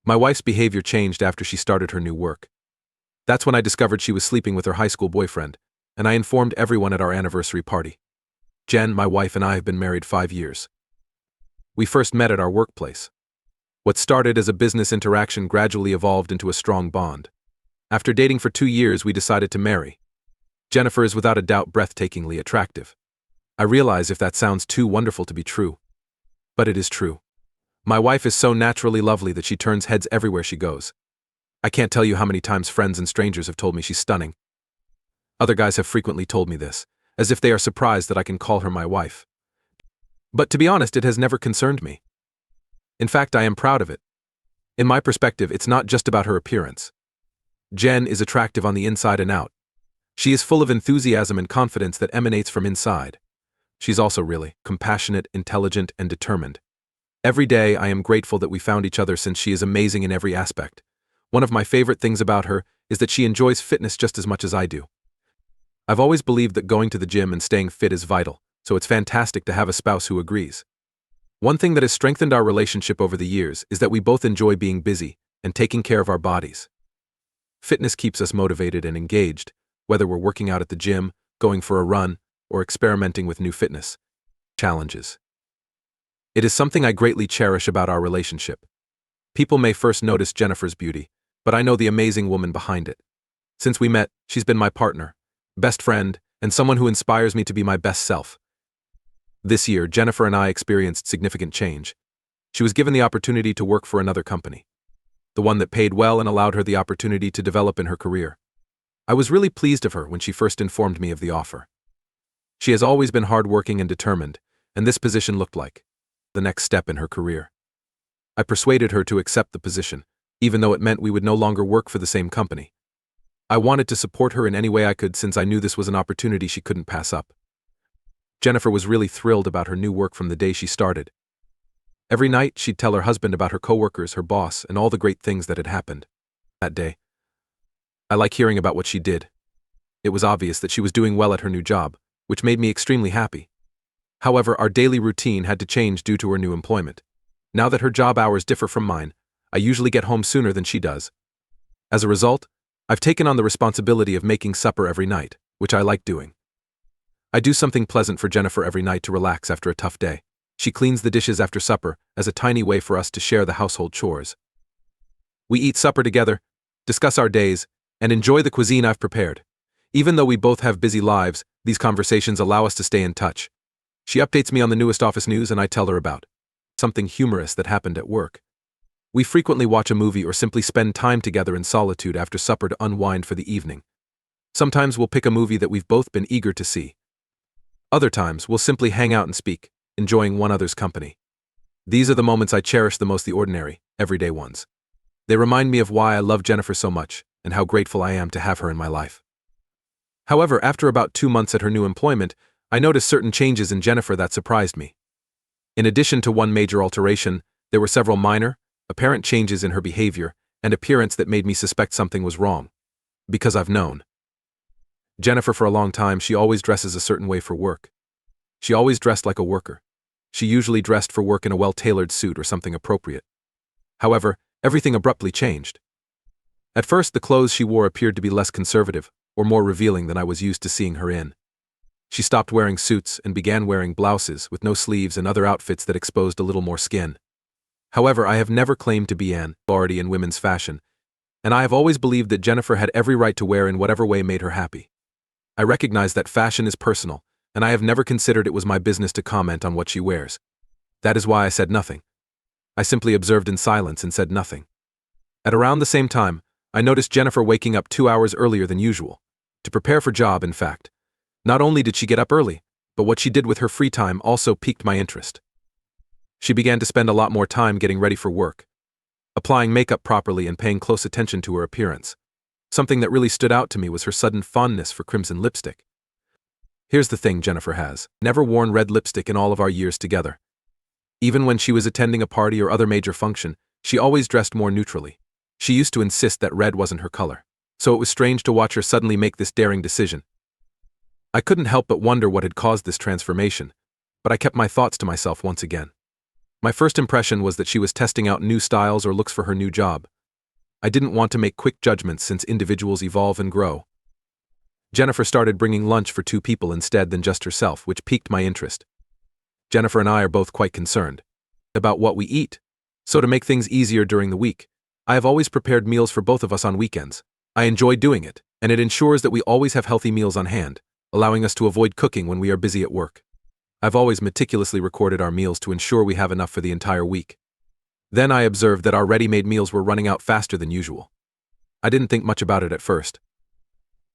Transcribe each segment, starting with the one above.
My wife's behavior changed after she started her new work. That's when I discovered she was sleeping with her high school boyfriend, and I informed everyone at our anniversary party. Jen, my wife, and I have been married 5 years. We first met at our workplace. What started as a business interaction gradually evolved into a strong bond. After dating for 2 years, we decided to marry. Jennifer is without a doubt breathtakingly attractive. I realize if that sounds too wonderful to be true. But it is true. My wife is so naturally lovely that she turns heads everywhere she goes. I can't tell you how many times friends and strangers have told me she's stunning. Other guys have frequently told me this, as if they are surprised that I can call her my wife. But to be honest, it has never concerned me. In fact, I am proud of it. In my perspective, it's not just about her appearance. Jen is attractive on the inside and out. She is full of enthusiasm and confidence that emanates from inside. She's also really compassionate, intelligent, and determined. Every day, I am grateful that we found each other since she is amazing in every aspect. One of my favorite things about her is that she enjoys fitness just as much as I do. I've always believed that going to the gym and staying fit is vital, so it's fantastic to have a spouse who agrees. One thing that has strengthened our relationship over the years is that we both enjoy being busy and taking care of our bodies. Fitness keeps us motivated and engaged, whether we're working out at the gym, going for a run, or experimenting with new fitness challenges. It is something I greatly cherish about our relationship. People may first notice Jennifer's beauty, but I know the amazing woman behind it. Since we met, she's been my partner, best friend, and someone who inspires me to be my best self. This year, Jennifer and I experienced significant change. She was given the opportunity to work for another company, the one that paid well and allowed her the opportunity to develop in her career. I was really pleased of her when she first informed me of the offer. She has always been hardworking and determined, and this position looked like the next step in her career. I persuaded her to accept the position, even though it meant we would no longer work for the same company. I wanted to support her in any way I could since I knew this was an opportunity she couldn't pass up. Jennifer was really thrilled about her new work from the day she started. Every night, she'd tell her husband about her coworkers, her boss, and all the great things that had happened that day. I like hearing about what she did. It was obvious that she was doing well at her new job, which made me extremely happy. However, our daily routine had to change due to her new employment. Now that her job hours differ from mine, I usually get home sooner than she does. As a result, I've taken on the responsibility of making supper every night, which I like doing. I do something pleasant for Jennifer every night to relax after a tough day. She cleans the dishes after supper as a tiny way for us to share the household chores. We eat supper together, discuss our days, and enjoy the cuisine I've prepared. Even though we both have busy lives, these conversations allow us to stay in touch. She updates me on the newest office news and I tell her about something humorous that happened at work. We frequently watch a movie or simply spend time together in solitude after supper to unwind for the evening. Sometimes we'll pick a movie that we've both been eager to see. Other times, we'll simply hang out and speak, enjoying one another's company. These are the moments I cherish the most, the ordinary, everyday ones. They remind me of why I love Jennifer so much and how grateful I am to have her in my life. However, after about 2 months at her new employment, I noticed certain changes in Jennifer that surprised me. In addition to one major alteration, there were several minor, apparent changes in her behavior and appearance that made me suspect something was wrong. Because I've known Jennifer for a long time, she always dresses a certain way for work. She always dressed like a worker. She usually dressed for work in a well-tailored suit or something appropriate. However, everything abruptly changed. At first, the clothes she wore appeared to be less conservative or more revealing than I was used to seeing her in. She stopped wearing suits and began wearing blouses with no sleeves and other outfits that exposed a little more skin. However, I have never claimed to be an authority in women's fashion, and I have always believed that Jennifer had every right to wear in whatever way made her happy. I recognize that fashion is personal, and I have never considered it was my business to comment on what she wears. That is why I said nothing. I simply observed in silence and said nothing. At around the same time, I noticed Jennifer waking up 2 hours earlier than usual, to prepare for job, in fact. Not only did she get up early, but what she did with her free time also piqued my interest. She began to spend a lot more time getting ready for work, applying makeup properly and paying close attention to her appearance. Something that really stood out to me was her sudden fondness for crimson lipstick. Here's the thing, Jennifer has never worn red lipstick in all of our years together. Even when she was attending a party or other major function, she always dressed more neutrally. She used to insist that red wasn't her color, so it was strange to watch her suddenly make this daring decision. I couldn't help but wonder what had caused this transformation, but I kept my thoughts to myself once again. My first impression was that she was testing out new styles or looks for her new job. I didn't want to make quick judgments since individuals evolve and grow. Jennifer started bringing lunch for 2 people instead than just herself, which piqued my interest. Jennifer and I are both quite concerned about what we eat. So to make things easier during the week, I have always prepared meals for both of us on weekends. I enjoy doing it, and it ensures that we always have healthy meals on hand, allowing us to avoid cooking when we are busy at work. I've always meticulously recorded our meals to ensure we have enough for the entire week. Then I observed that our ready-made meals were running out faster than usual. I didn't think much about it at first.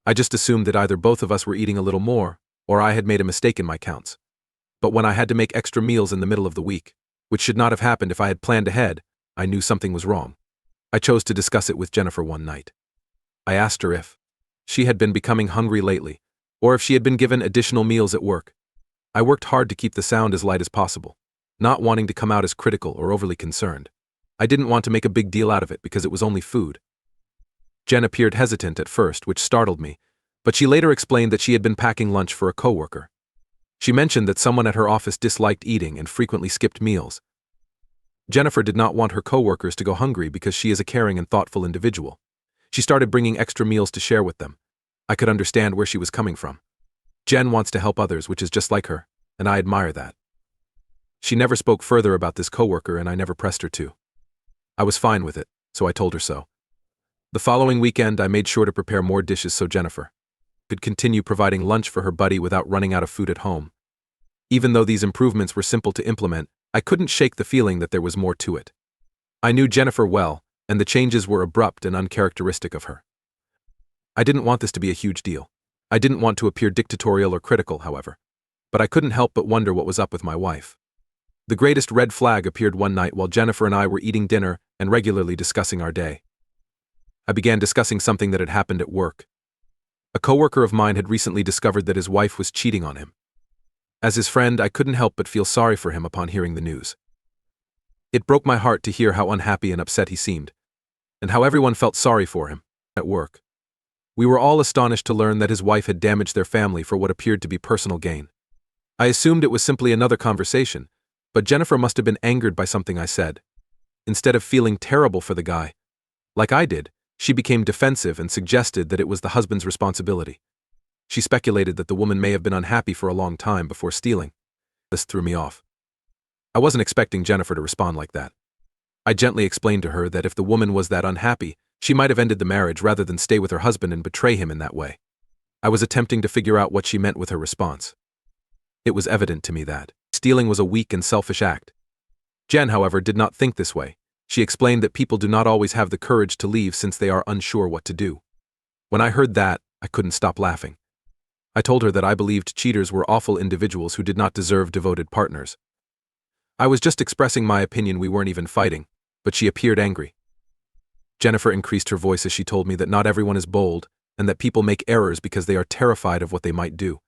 I just assumed that either both of us were eating a little more, or I had made a mistake in my counts. But when I had to make extra meals in the middle of the week, which should not have happened if I had planned ahead, I knew something was wrong. I chose to discuss it with Jennifer one night. I asked her if she had been becoming hungry lately, or if she had been given additional meals at work. I worked hard to keep the sound as light as possible, not wanting to come out as critical or overly concerned. I didn't want to make a big deal out of it because it was only food. Jen appeared hesitant at first, which startled me, but she later explained that she had been packing lunch for a coworker. She mentioned that someone at her office disliked eating and frequently skipped meals. Jennifer did not want her coworkers to go hungry because she is a caring and thoughtful individual. She started bringing extra meals to share with them. I could understand where she was coming from. Jen wants to help others, which is just like her, and I admire that. She never spoke further about this coworker, and I never pressed her to. I was fine with it, so I told her so. The following weekend, I made sure to prepare more dishes so Jennifer could continue providing lunch for her buddy without running out of food at home. Even though these improvements were simple to implement, I couldn't shake the feeling that there was more to it. I knew Jennifer well, and the changes were abrupt and uncharacteristic of her. I didn't want this to be a huge deal. I didn't want to appear dictatorial or critical, however. But I couldn't help but wonder what was up with my wife. The greatest red flag appeared one night while Jennifer and I were eating dinner and regularly discussing our day. I began discussing something that had happened at work. A coworker of mine had recently discovered that his wife was cheating on him. As his friend, I couldn't help but feel sorry for him upon hearing the news. It broke my heart to hear how unhappy and upset he seemed, and how everyone felt sorry for him at work. We were all astonished to learn that his wife had damaged their family for what appeared to be personal gain. I assumed it was simply another conversation, but Jennifer must have been angered by something I said. Instead of feeling terrible for the guy, like I did, she became defensive and suggested that it was the husband's responsibility. She speculated that the woman may have been unhappy for a long time before stealing. This threw me off. I wasn't expecting Jennifer to respond like that. I gently explained to her that if the woman was that unhappy, she might have ended the marriage rather than stay with her husband and betray him in that way. I was attempting to figure out what she meant with her response. It was evident to me that stealing was a weak and selfish act. Jen, however, did not think this way. She explained that people do not always have the courage to leave since they are unsure what to do. When I heard that, I couldn't stop laughing. I told her that I believed cheaters were awful individuals who did not deserve devoted partners. I was just expressing my opinion, we weren't even fighting, but she appeared angry. Jennifer increased her voice as she told me that not everyone is bold and that people make errors because they are terrified of what they might do.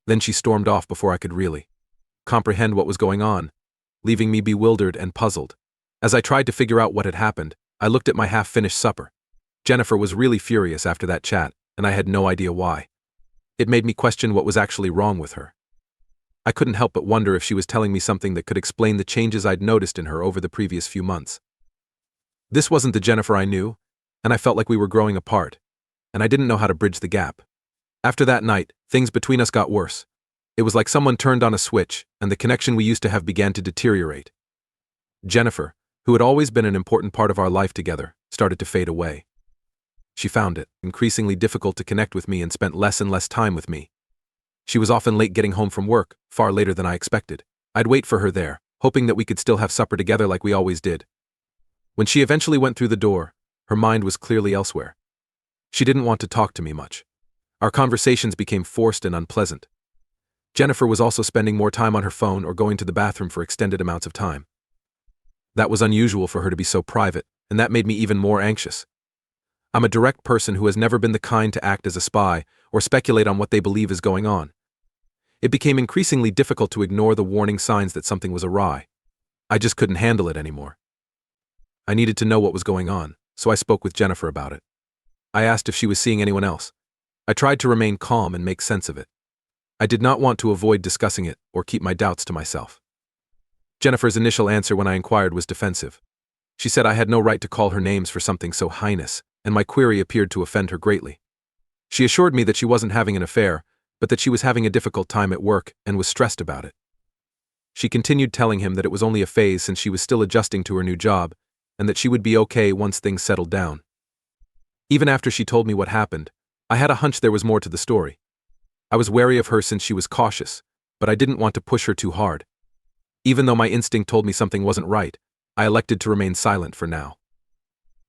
Then she stormed off before I could really comprehend what was going on, leaving me bewildered and puzzled. As I tried to figure out what had happened, I looked at my half-finished supper. Jennifer was really furious after that chat, and I had no idea why. It made me question what was actually wrong with her. I couldn't help but wonder if she was telling me something that could explain the changes I'd noticed in her over the previous few months. This wasn't the Jennifer I knew, and I felt like we were growing apart, and I didn't know how to bridge the gap. After that night, things between us got worse. It was like someone turned on a switch, and the connection we used to have began to deteriorate. Jennifer, who had always been an important part of our life together, started to fade away. She found it increasingly difficult to connect with me and spent less and less time with me. She was often late getting home from work, far later than I expected. I'd wait for her there, hoping that we could still have supper together like we always did. When she eventually went through the door, her mind was clearly elsewhere. She didn't want to talk to me much. Our conversations became forced and unpleasant. Jennifer was also spending more time on her phone or going to the bathroom for extended amounts of time. That was unusual for her to be so private, and that made me even more anxious. I'm a direct person who has never been the kind to act as a spy or speculate on what they believe is going on. It became increasingly difficult to ignore the warning signs that something was awry. I just couldn't handle it anymore. I needed to know what was going on, so I spoke with Jennifer about it. I asked if she was seeing anyone else. I tried to remain calm and make sense of it. I did not want to avoid discussing it or keep my doubts to myself. Jennifer's initial answer when I inquired was defensive. She said I had no right to call her names for something so heinous, and my query appeared to offend her greatly. She assured me that she wasn't having an affair, but that she was having a difficult time at work and was stressed about it. She continued telling him that it was only a phase since she was still adjusting to her new job, and that she would be okay once things settled down. Even after she told me what happened, I had a hunch there was more to the story. I was wary of her since she was cautious, but I didn't want to push her too hard. Even though my instinct told me something wasn't right, I elected to remain silent for now.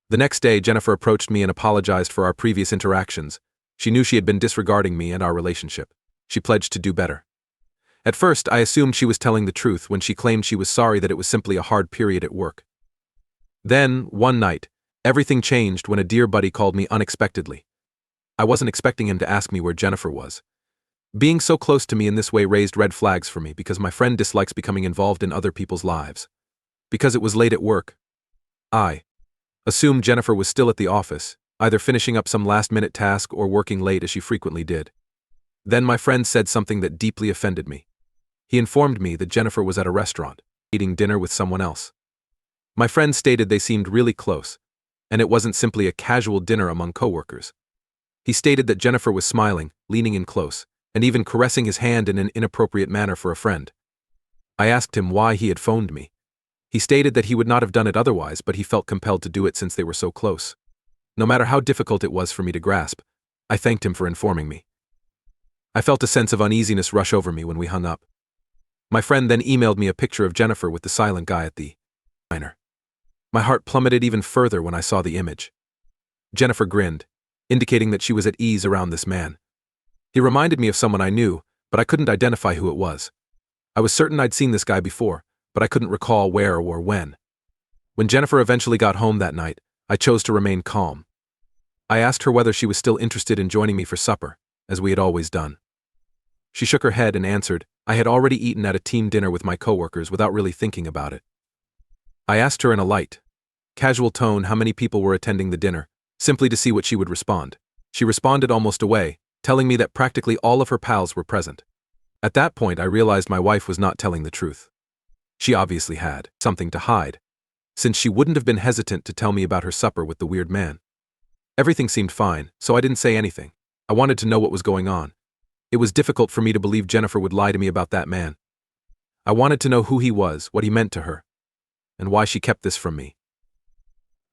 The next day, Jennifer approached me and apologized for our previous interactions. She knew she had been disregarding me and our relationship. She pledged to do better. At first, I assumed she was telling the truth when she claimed she was sorry that it was simply a hard period at work. Then, one night, everything changed when a dear buddy called me unexpectedly. I wasn't expecting him to ask me where Jennifer was. Being so close to me in this way raised red flags for me because my friend dislikes becoming involved in other people's lives. Because it was late at work, I assumed Jennifer was still at the office, either finishing up some last-minute task or working late as she frequently did. Then my friend said something that deeply offended me. He informed me that Jennifer was at a restaurant, eating dinner with someone else. My friend stated they seemed really close, and it wasn't simply a casual dinner among coworkers. He stated that Jennifer was smiling, leaning in close, and even caressing his hand in an inappropriate manner for a friend. I asked him why he had phoned me. He stated that he would not have done it otherwise, but he felt compelled to do it since they were so close. No matter how difficult it was for me to grasp, I thanked him for informing me. I felt a sense of uneasiness rush over me when we hung up. My friend then emailed me a picture of Jennifer with the silent guy at the diner. My heart plummeted even further when I saw the image. Jennifer grinned, indicating that she was at ease around this man. He reminded me of someone I knew, but I couldn't identify who it was. I was certain I'd seen this guy before, but I couldn't recall where or when. When Jennifer eventually got home that night, I chose to remain calm. I asked her whether she was still interested in joining me for supper, as we had always done. She shook her head and answered, I had already eaten at a team dinner with my coworkers without really thinking about it. I asked her in a light, casual tone how many people were attending the dinner, simply to see what she would respond. She responded almost away, telling me that practically all of her pals were present. At that point, I realized my wife was not telling the truth. She obviously had something to hide, since she wouldn't have been hesitant to tell me about her supper with the weird man. Everything seemed fine, so I didn't say anything. I wanted to know what was going on. It was difficult for me to believe Jennifer would lie to me about that man. I wanted to know who he was, what he meant to her, and why she kept this from me.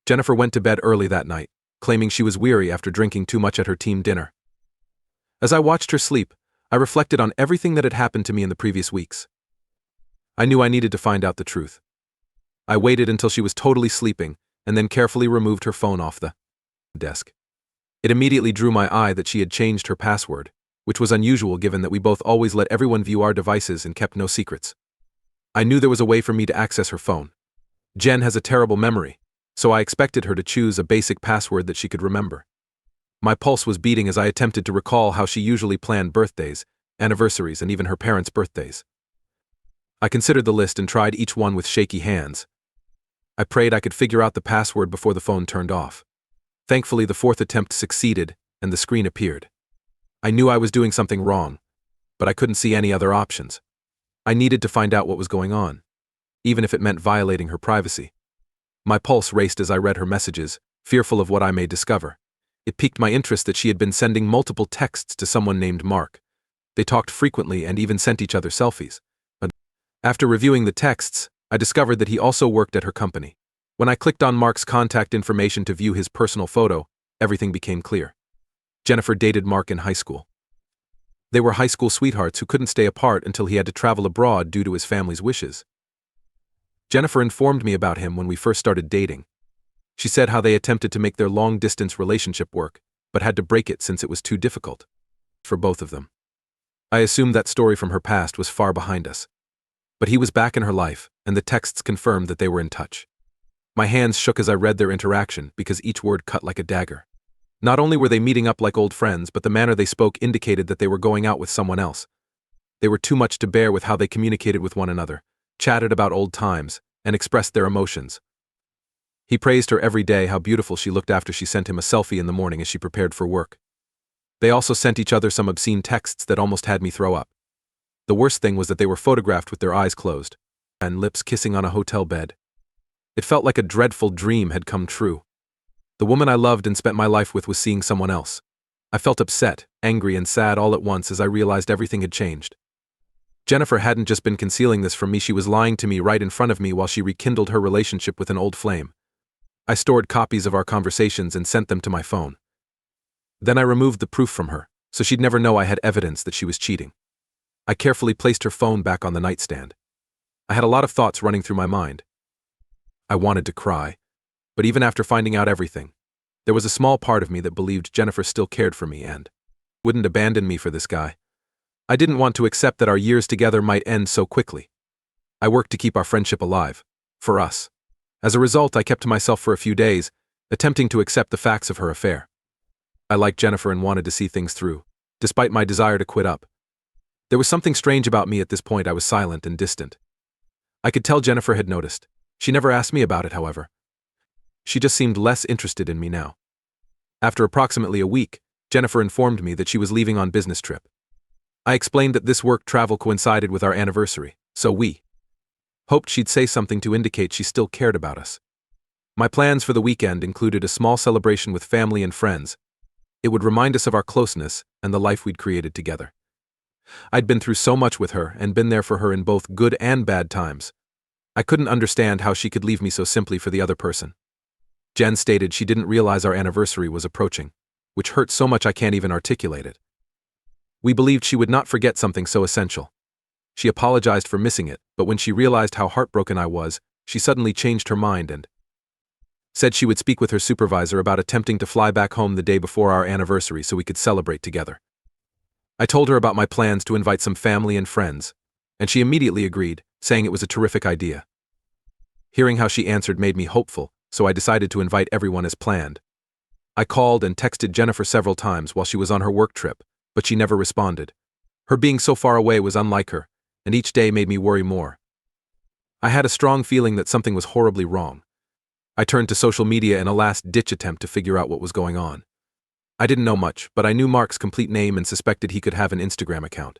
Jennifer went to bed early that night, claiming she was weary after drinking too much at her team dinner. As I watched her sleep, I reflected on everything that had happened to me in the previous weeks. I knew I needed to find out the truth. I waited until she was totally sleeping, and then carefully removed her phone off the desk. It immediately drew my eye that she had changed her password, which was unusual given that we both always let everyone view our devices and kept no secrets. I knew there was a way for me to access her phone. Jen has a terrible memory, so I expected her to choose a basic password that she could remember. My pulse was beating as I attempted to recall how she usually planned birthdays, anniversaries, and even her parents' birthdays. I considered the list and tried each one with shaky hands. I prayed I could figure out the password before the phone turned off. Thankfully, the fourth attempt succeeded, and the screen appeared. I knew I was doing something wrong, but I couldn't see any other options. I needed to find out what was going on, even if it meant violating her privacy. My pulse raced as I read her messages, fearful of what I may discover. It piqued my interest that she had been sending multiple texts to someone named Mark. They talked frequently and even sent each other selfies. But after reviewing the texts, I discovered that he also worked at her company. When I clicked on Mark's contact information to view his personal photo, everything became clear. Jennifer dated Mark in high school. They were high school sweethearts who couldn't stay apart until he had to travel abroad due to his family's wishes. Jennifer informed me about him when we first started dating. She said how they attempted to make their long-distance relationship work, but had to break it since it was too difficult for both of them. I assumed that story from her past was far behind us. But he was back in her life, and the texts confirmed that they were in touch. My hands shook as I read their interaction because each word cut like a dagger. Not only were they meeting up like old friends, but the manner they spoke indicated that they were going out with someone else. They were too much to bear with how they communicated with one another, chatted about old times, and expressed their emotions. He praised her every day how beautiful she looked after she sent him a selfie in the morning as she prepared for work. They also sent each other some obscene texts that almost had me throw up. The worst thing was that they were photographed with their eyes closed. and lips kissing on a hotel bed. It felt like a dreadful dream had come true. The woman I loved and spent my life with was seeing someone else. I felt upset, angry, and sad all at once as I realized everything had changed. Jennifer hadn't just been concealing this from me, she was lying to me right in front of me while she rekindled her relationship with an old flame. I stored copies of our conversations and sent them to my phone. Then I removed the proof from her, so she'd never know I had evidence that she was cheating. I carefully placed her phone back on the nightstand. I had a lot of thoughts running through my mind. I wanted to cry, but even after finding out everything, there was a small part of me that believed Jennifer still cared for me and wouldn't abandon me for this guy. I didn't want to accept that our years together might end so quickly. I worked to keep our friendship alive, for us. As a result, I kept to myself for a few days, attempting to accept the facts of her affair. I liked Jennifer and wanted to see things through, despite my desire to quit up. There was something strange about me at this point. I was silent and distant. I could tell Jennifer had noticed. She never asked me about it, however. She just seemed less interested in me now. After approximately a week, Jennifer informed me that she was leaving on business trip. I explained that this work travel coincided with our anniversary, so we hoped she'd say something to indicate she still cared about us. My plans for the weekend included a small celebration with family and friends. It would remind us of our closeness and the life we'd created together. I'd been through so much with her and been there for her in both good and bad times. I couldn't understand how she could leave me so simply for the other person. Jen stated she didn't realize our anniversary was approaching, which hurt so much I can't even articulate it. We believed she would not forget something so essential. She apologized for missing it, but when she realized how heartbroken I was, she suddenly changed her mind and said she would speak with her supervisor about attempting to fly back home the day before our anniversary so we could celebrate together. I told her about my plans to invite some family and friends, and she immediately agreed, saying it was a terrific idea. Hearing how she answered made me hopeful, so I decided to invite everyone as planned. I called and texted Jennifer several times while she was on her work trip, but she never responded. Her being so far away was unlike her, and each day made me worry more. I had a strong feeling that something was horribly wrong. I turned to social media in a last-ditch attempt to figure out what was going on. I didn't know much, but I knew Mark's complete name and suspected he could have an Instagram account.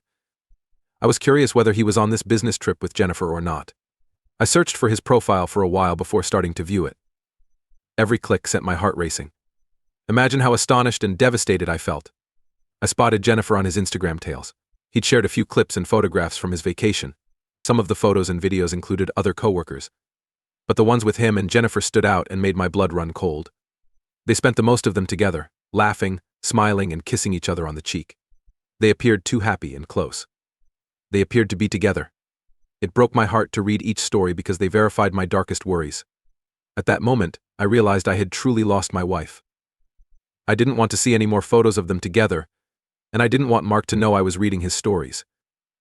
I was curious whether he was on this business trip with Jennifer or not. I searched for his profile for a while before starting to view it. Every click sent my heart racing. Imagine how astonished and devastated I felt. I spotted Jennifer on his Instagram tails. He'd shared a few clips and photographs from his vacation. Some of the photos and videos included other coworkers, but the ones with him and Jennifer stood out and made my blood run cold. They spent the most of them together, laughing, smiling, and kissing each other on the cheek. They appeared too happy and close. They appeared to be together. It broke my heart to read each story because they verified my darkest worries. At that moment, I realized I had truly lost my wife. I didn't want to see any more photos of them together, and I didn't want Mark to know I was reading his stories.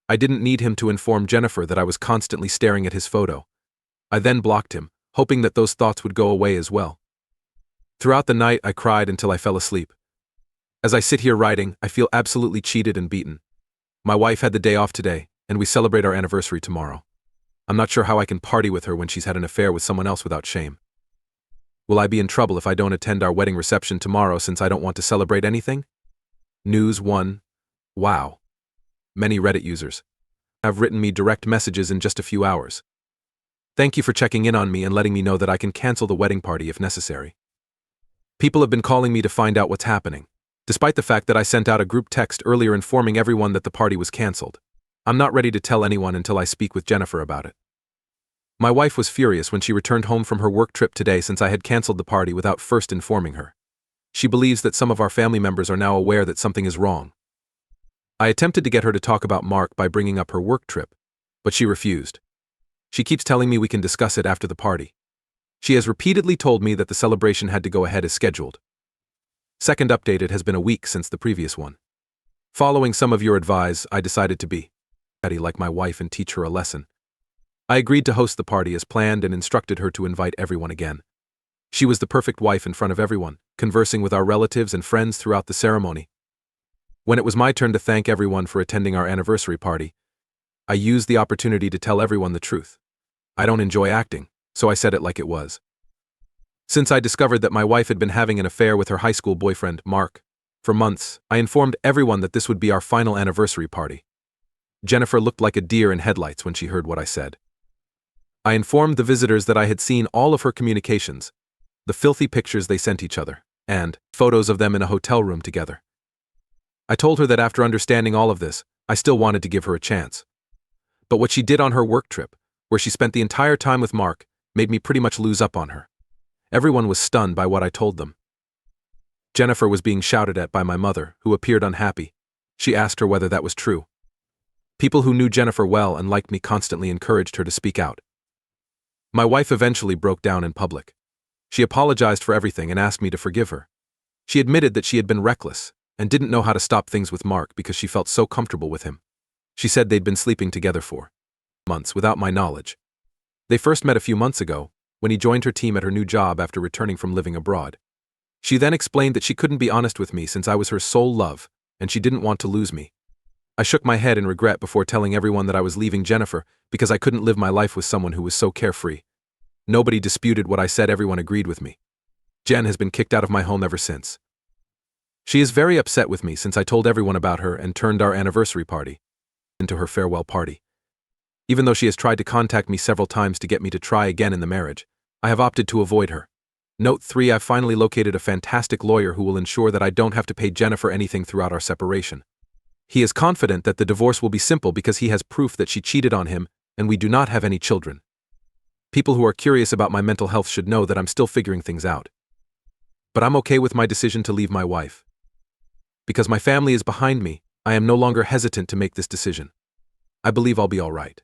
I didn't need him to inform Jennifer that I was constantly staring at his photo. I then blocked him, hoping that those thoughts would go away as well. Throughout the night, I cried until I fell asleep. As I sit here writing, I feel absolutely cheated and beaten. My wife had the day off today, and we celebrate our anniversary tomorrow. I'm not sure how I can party with her when she's had an affair with someone else without shame. Will I be in trouble if I don't attend our wedding reception tomorrow since I don't want to celebrate anything? News 1. Wow. Many Reddit users have written me direct messages in just a few hours. Thank you for checking in on me and letting me know that I can cancel the wedding party if necessary. People have been calling me to find out what's happening, despite the fact that I sent out a group text earlier informing everyone that the party was canceled. I'm not ready to tell anyone until I speak with Jennifer about it. My wife was furious when she returned home from her work trip today since I had canceled the party without first informing her. She believes that some of our family members are now aware that something is wrong. I attempted to get her to talk about Mark by bringing up her work trip, but she refused. She keeps telling me we can discuss it after the party. She has repeatedly told me that the celebration had to go ahead as scheduled. Second update, it has been a week since the previous one. Following some of your advice, I decided to be ready like my wife and teach her a lesson. I agreed to host the party as planned and instructed her to invite everyone again. She was the perfect wife in front of everyone, conversing with our relatives and friends throughout the ceremony. When it was my turn to thank everyone for attending our anniversary party, I used the opportunity to tell everyone the truth. I don't enjoy acting, so I said it like it was. Since I discovered that my wife had been having an affair with her high school boyfriend, Mark, for months, I informed everyone that this would be our final anniversary party. Jennifer looked like a deer in headlights when she heard what I said. I informed the visitors that I had seen all of her communications, the filthy pictures they sent each other, and photos of them in a hotel room together. I told her that after understanding all of this, I still wanted to give her a chance. But what she did on her work trip, where she spent the entire time with Mark, made me pretty much lose up on her. Everyone was stunned by what I told them. Jennifer was being shouted at by my mother, who appeared unhappy. She asked her whether that was true. People who knew Jennifer well and liked me constantly encouraged her to speak out. My wife eventually broke down in public. She apologized for everything and asked me to forgive her. She admitted that she had been reckless and didn't know how to stop things with Mark because she felt so comfortable with him. She said they'd been sleeping together for months without my knowledge. They first met a few months ago, when he joined her team at her new job after returning from living abroad. She then explained that she couldn't be honest with me since I was her sole love, and she didn't want to lose me. I shook my head in regret before telling everyone that I was leaving Jennifer because I couldn't live my life with someone who was so carefree. Nobody disputed what I said, everyone agreed with me. Jen has been kicked out of my home ever since. She is very upset with me since I told everyone about her and turned our anniversary party into her farewell party. Even though she has tried to contact me several times to get me to try again in the marriage, I have opted to avoid her. Note 3: I've finally located a fantastic lawyer who will ensure that I don't have to pay Jennifer anything throughout our separation. He is confident that the divorce will be simple because he has proof that she cheated on him and we do not have any children. People who are curious about my mental health should know that I'm still figuring things out. But I'm okay with my decision to leave my wife. Because my family is behind me, I am no longer hesitant to make this decision. I believe I'll be all right.